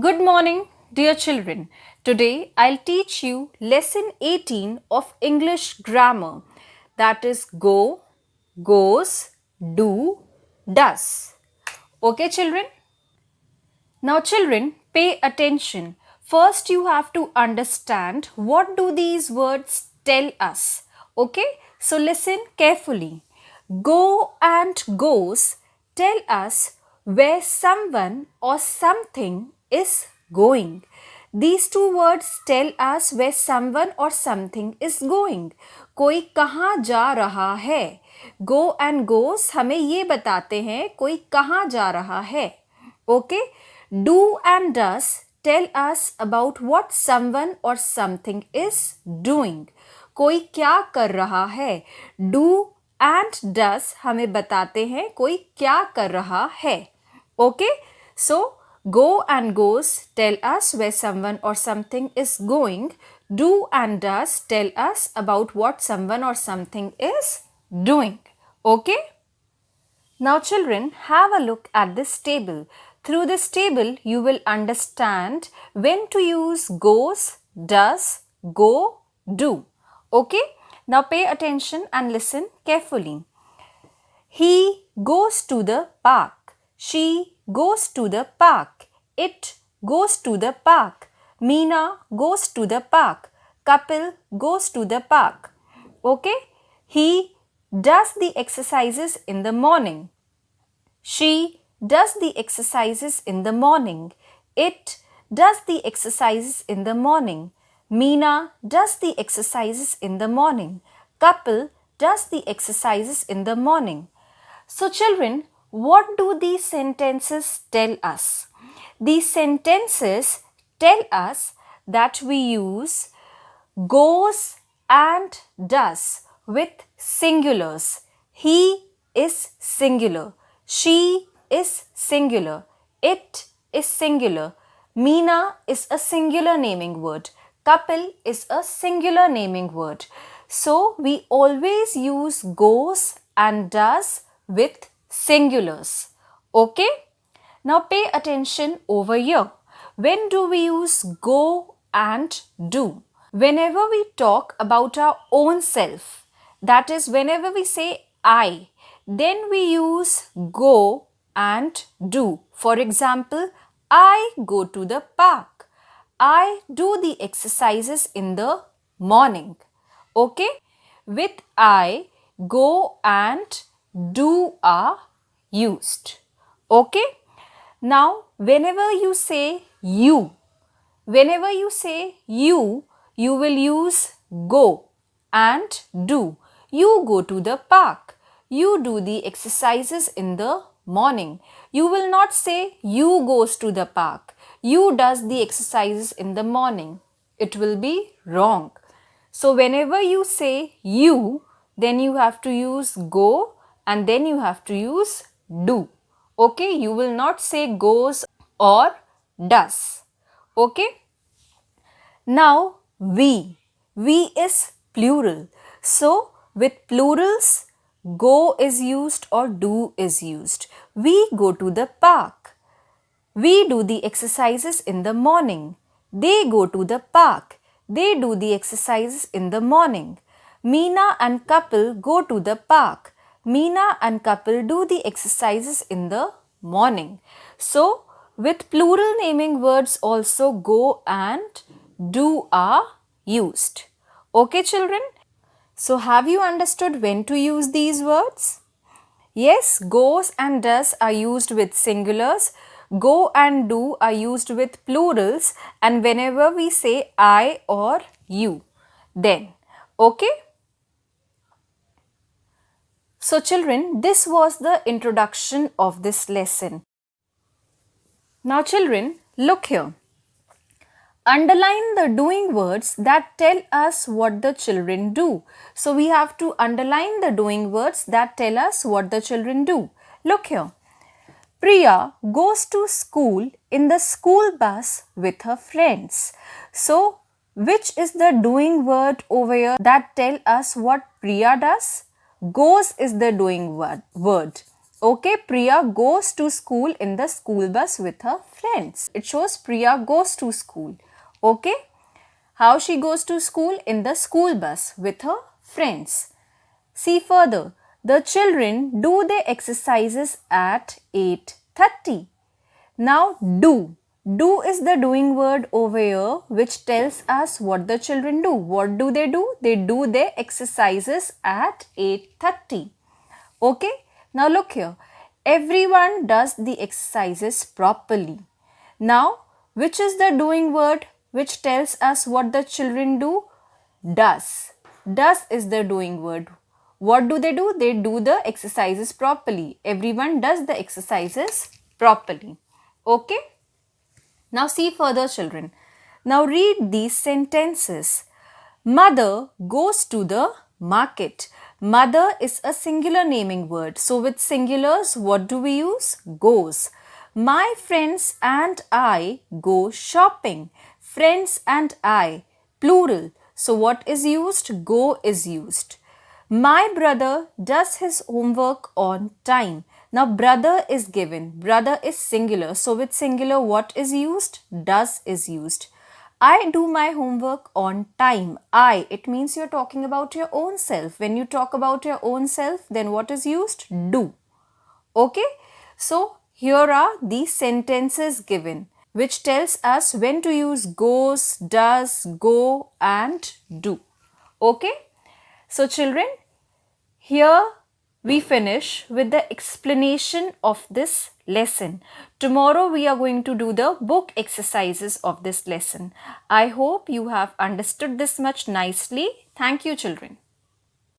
Good morning, dear children. Today I'll teach you lesson 18 of English grammar. That is go, goes, do, does. Okay, children? Now, children, pay attention. First, you have to understand what do these words tell us. Okay? So, listen carefully. Go and goes tell us where someone or something is going. These two words tell us where someone or something is going. कोई कहाँ जा रहा है. Go and goes हमें ये बताते हैं कोई कहाँ जा रहा है. Okay? Do and does tell us about what someone or something is doing. कोई क्या कर रहा है. Do and does हमें बताते हैं कोई क्या कर रहा है. Okay? So, go and goes tell us where someone or something is going. Do and does tell us about what someone or something is doing. Okay? Now, children, have a look at this table. Through this table, you will understand when to use goes, does, go, do. Okay? Now, pay attention and listen carefully. He goes to the park. She goes to the park. It goes to the park. Meena goes to the park. Kapil goes to the park. Okay? He does the exercises in the morning. She does the exercises in the morning. It does the exercises in the morning. Meena does the exercises in the morning. Kapil does the exercises in the morning. So, children, what do these sentences tell us? These sentences tell us that we use goes and does with singulars. He is singular. She is singular. It is singular. Meena is a singular naming word. Kapil is a singular naming word. So, we always use goes and does with singulars. Okay? Now, pay attention over here. When do we use go and do? Whenever we talk about our own self, that is, whenever we say I, then we use go and do. For example, I go to the park. I do the exercises in the morning. Okay? With I, go and do are used. Okay? Now, whenever you say you you will use go and do. You go to the park. You do the exercises in the morning. You will not say you goes to the park. You does the exercises in the morning. It will be wrong. So, whenever you say you, then you have to use go and then you have to use do. Okay, you will not say goes or does. Okay. Now, we is plural. So, with plurals, go is used or do is used. We go to the park. We do the exercises in the morning. They go to the park. They do the exercises in the morning. Meena and Kapil go to the park. Meena and Kapil do the exercises in the morning. So, with plural naming words also go and do are used. Okay, children? So, have you understood when to use these words? Yes, goes and does are used with singulars. Go and do are used with plurals, and whenever we say I or you, then. Okay? So, children, this was the introduction of this lesson. Now, children, look here. Underline the doing words that tell us what the children do. So, we have to underline the doing words that tell us what the children do. Look here. Priya goes to school in the school bus with her friends. So, which is the doing word over here that tell us what Priya does? Goes is the doing word. Okay, Priya goes to school in the school bus with her friends. It shows Priya goes to school. Okay, how she goes to school? In the school bus with her friends. See further. The children do their exercises at 8:30. Now do. Do is the doing word over here which tells us what the children do. What do? They do their exercises at 8:30. Okay. Now look here. Everyone does the exercises properly. Now which is the doing word which tells us what the children do? Does. Does is the doing word. What do? They do the exercises properly. Everyone does the exercises properly. Okay? Now see further, children. Now read these sentences. Mother goes to the market. Mother is a singular naming word. So with singulars, what do we use? Goes. My friends and I go shopping. Friends and I, plural. So what is used? Go is used. My brother does his homework on time. Now brother is given. Brother is singular. So with singular what is used? Does is used. I do my homework on time. I, it means you're talking about your own self. When you talk about your own self, then what is used? Do. Okay? So here are the sentences given which tells us when to use goes, does, go and do. Okay? So children, here we finish with the explanation of this lesson. Tomorrow we are going to do the book exercises of this lesson. I hope you have understood this much nicely. Thank you, children.